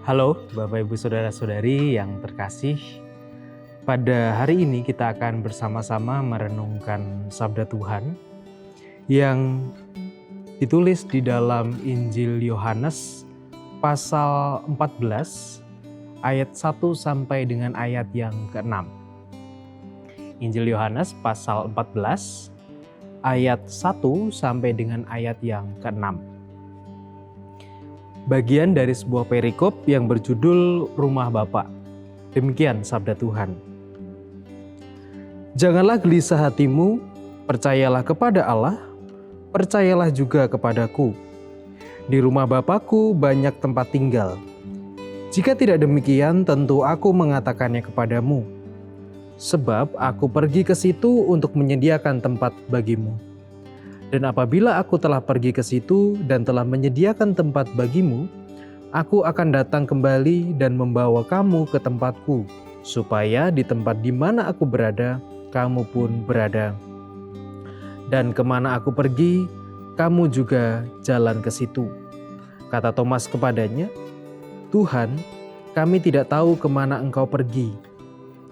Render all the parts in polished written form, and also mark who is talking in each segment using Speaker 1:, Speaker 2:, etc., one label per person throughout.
Speaker 1: Halo Bapak Ibu Saudara-saudari yang terkasih. Pada hari ini kita akan bersama-sama merenungkan sabda Tuhan yang ditulis di dalam Injil Yohanes pasal 14 ayat 1 sampai dengan ayat yang ke-6. Injil Yohanes pasal 14 ayat 1 sampai dengan ayat yang ke-6. Bagian dari sebuah perikop yang berjudul Rumah Bapa. Demikian sabda Tuhan. Janganlah gelisah hatimu, percayalah kepada Allah, percayalah juga kepadaku. Di rumah Bapakku banyak tempat tinggal. Jika tidak demikian, tentu aku mengatakannya kepadamu. Sebab aku pergi ke situ untuk menyediakan tempat bagimu. Dan apabila aku telah pergi ke situ dan telah menyediakan tempat bagimu, aku akan datang kembali dan membawa kamu ke tempatku, supaya di tempat di mana aku berada, kamu pun berada. Dan kemana aku pergi, kamu juga jalan ke situ. Kata Thomas kepadanya, Tuhan, kami tidak tahu kemana engkau pergi.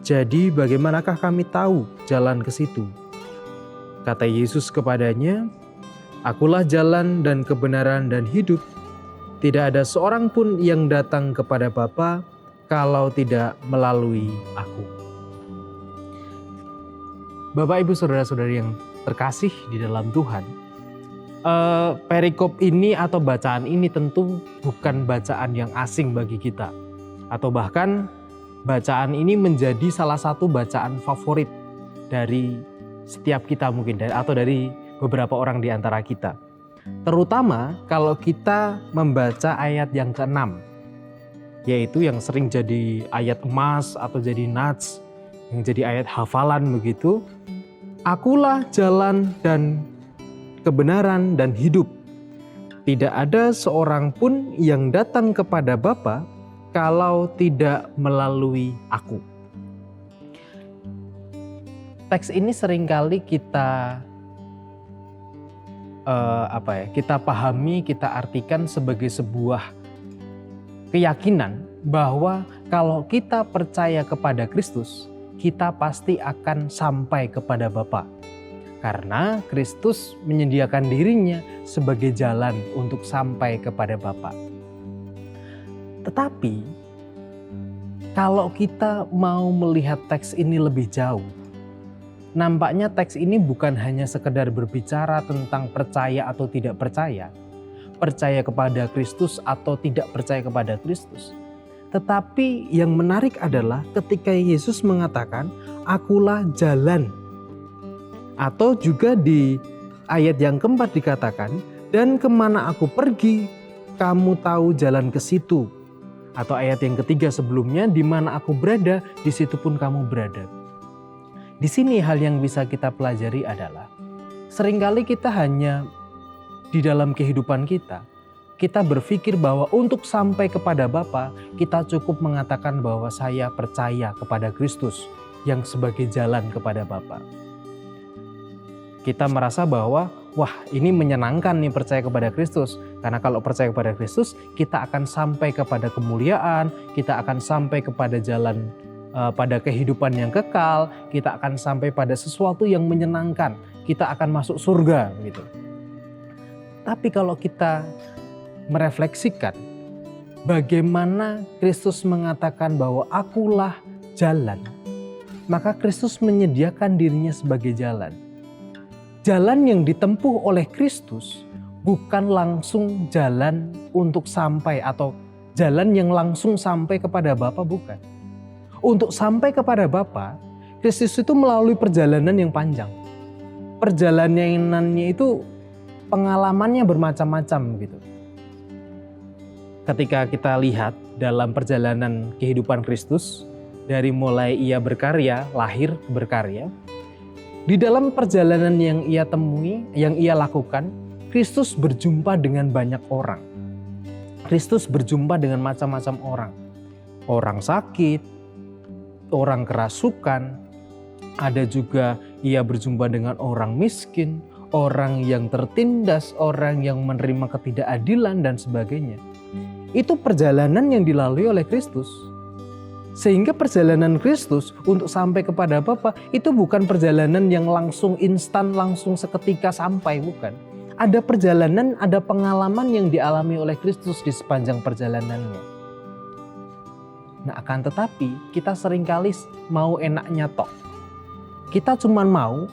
Speaker 1: Jadi bagaimanakah kami tahu jalan ke situ? Kata Yesus kepadanya, Akulah jalan dan kebenaran dan hidup. Tidak ada seorang pun yang datang kepada Bapa kalau tidak melalui aku. Bapak Ibu Saudara-saudari yang terkasih di dalam Tuhan, perikop ini atau bacaan ini tentu bukan bacaan yang asing bagi kita. Atau bahkan bacaan ini menjadi salah satu bacaan favorit dari setiap kita mungkin, atau dari beberapa orang di antara kita. Terutama kalau kita membaca ayat yang ke-6, yaitu yang sering jadi ayat emas atau jadi nats, yang jadi ayat hafalan begitu. Akulah jalan dan kebenaran dan hidup. Tidak ada seorang pun yang datang kepada Bapa kalau tidak melalui aku. Teks ini seringkali kita kita pahami, kita artikan sebagai sebuah keyakinan bahwa kalau kita percaya kepada Kristus, kita pasti akan sampai kepada Bapa. Karena Kristus menyediakan dirinya sebagai jalan untuk sampai kepada Bapa. Tetapi kalau kita mau melihat teks ini lebih jauh, nampaknya teks ini bukan hanya sekedar berbicara tentang percaya atau tidak percaya, percaya kepada Kristus atau tidak percaya kepada Kristus. Tetapi yang menarik adalah ketika Yesus mengatakan, Akulah jalan. Atau juga di ayat yang keempat dikatakan, dan kemana aku pergi, kamu tahu jalan ke situ. Atau ayat yang ketiga sebelumnya, di mana aku berada, di situ pun kamu berada. Di sini hal yang bisa kita pelajari adalah seringkali kita hanya di dalam kehidupan kita berpikir bahwa untuk sampai kepada Bapa kita cukup mengatakan bahwa saya percaya kepada Kristus yang sebagai jalan kepada Bapa. Kita merasa bahwa wah ini menyenangkan nih percaya kepada Kristus, karena kalau percaya kepada Kristus kita akan sampai kepada kemuliaan, kita akan sampai kepada jalan pada kehidupan yang kekal, kita akan sampai pada sesuatu yang menyenangkan, kita akan masuk surga gitu. Tapi kalau kita merefleksikan bagaimana Kristus mengatakan bahwa akulah jalan, maka Kristus menyediakan dirinya sebagai jalan. Jalan yang ditempuh oleh Kristus bukan langsung jalan untuk sampai atau jalan yang langsung sampai kepada Bapa, bukan. Untuk sampai kepada Bapa, Kristus itu melalui perjalanan yang panjang. Perjalanannya itu pengalamannya bermacam-macam gitu. Ketika kita lihat dalam perjalanan kehidupan Kristus, dari mulai ia berkarya, lahir berkarya, di dalam perjalanan yang ia temui, yang ia lakukan, Kristus berjumpa dengan banyak orang. Kristus berjumpa dengan macam-macam orang. Orang sakit, orang kerasukan, ada juga ia berjumpa dengan orang miskin, orang yang tertindas, orang yang menerima ketidakadilan dan sebagainya. itu perjalanan yang dilalui oleh Kristus. Sehingga perjalanan Kristus untuk sampai kepada Bapa itu bukan perjalanan yang langsung instan, langsung seketika sampai, bukan. Ada perjalanan, ada pengalaman yang dialami oleh Kristus di sepanjang perjalanannya. Nah, akan tetapi kita seringkali mau enaknya tok. Kita cuma mau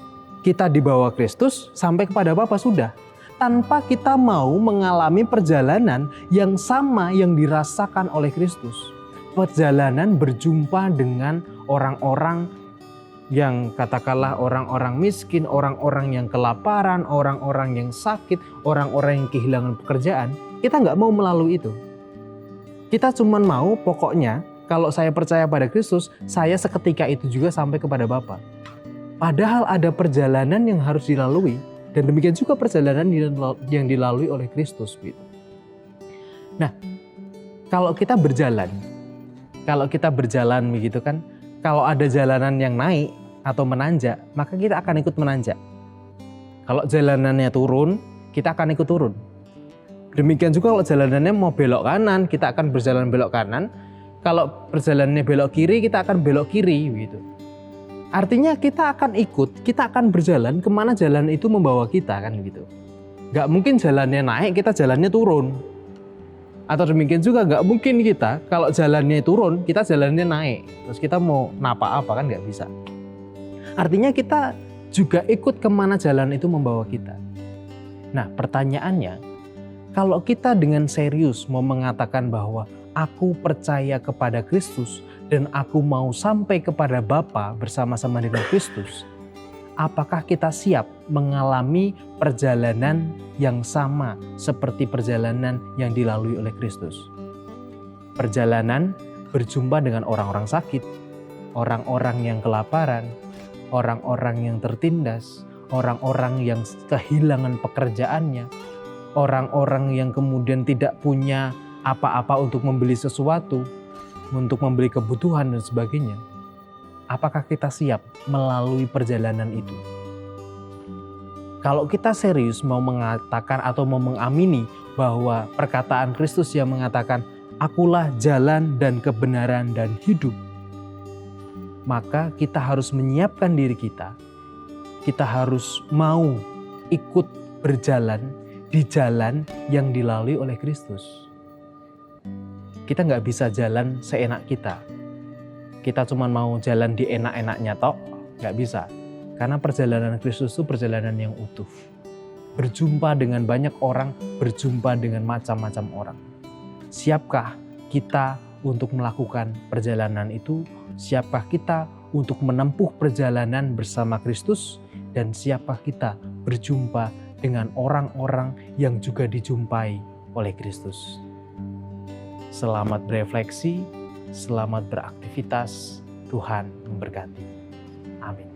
Speaker 1: kita dibawa Kristus sampai kepada Bapa sudah. Tanpa kita mau mengalami perjalanan yang sama yang dirasakan oleh Kristus. Perjalanan berjumpa dengan orang-orang yang katakanlah orang-orang miskin, orang-orang yang kelaparan, orang-orang yang sakit, orang-orang yang kehilangan pekerjaan. Kita nggak mau melalui itu. Kita cuma mau pokoknya kalau saya percaya pada Kristus, saya seketika itu juga sampai kepada Bapa. Padahal ada perjalanan yang harus dilalui. Dan demikian juga perjalanan yang dilalui oleh Kristus. Nah, kalau kita berjalan begitu kan, kalau ada jalanan yang naik atau menanjak, maka kita akan ikut menanjak. Kalau jalanannya turun, kita akan ikut turun. Demikian juga kalau jalanannya mau belok kanan, kita akan berjalan belok kanan. Kalau perjalanannya belok kiri, kita akan belok kiri begitu. Artinya kita akan ikut, kita akan berjalan kemana jalan itu membawa kita kan gitu. Gak mungkin jalannya naik, kita jalannya turun. Atau demikian juga gak mungkin kita kalau jalannya turun, kita jalannya naik. Terus kita mau napa apa kan gak bisa. Artinya kita juga ikut kemana jalan itu membawa kita. Nah pertanyaannya, kalau kita dengan serius mau mengatakan bahwa aku percaya kepada Kristus dan aku mau sampai kepada Bapa bersama-sama dengan Kristus, apakah kita siap mengalami perjalanan yang sama seperti perjalanan yang dilalui oleh Kristus? Perjalanan berjumpa dengan orang-orang sakit, orang-orang yang kelaparan, orang-orang yang tertindas, orang-orang yang kehilangan pekerjaannya, orang-orang yang kemudian tidak punya apa-apa untuk membeli sesuatu, untuk membeli kebutuhan dan sebagainya. Apakah kita siap melalui perjalanan itu? Kalau kita serius mau mengatakan atau mau mengamini bahwa perkataan Kristus yang mengatakan akulah jalan dan kebenaran dan hidup, maka kita harus menyiapkan diri kita. Kita harus mau ikut berjalan di jalan yang dilalui oleh Kristus. Kita nggak bisa jalan seenak kita. Kita cuma mau jalan di enak-enaknya tok, nggak bisa. Karena perjalanan Kristus itu perjalanan yang utuh. Berjumpa dengan banyak orang, berjumpa dengan macam-macam orang. Siapkah kita untuk melakukan perjalanan itu? Siapkah kita untuk menempuh perjalanan bersama Kristus? Dan siapkah kita berjumpa dengan orang-orang yang juga dijumpai oleh Kristus? Selamat berefleksi, selamat beraktivitas, Tuhan memberkati. Amin.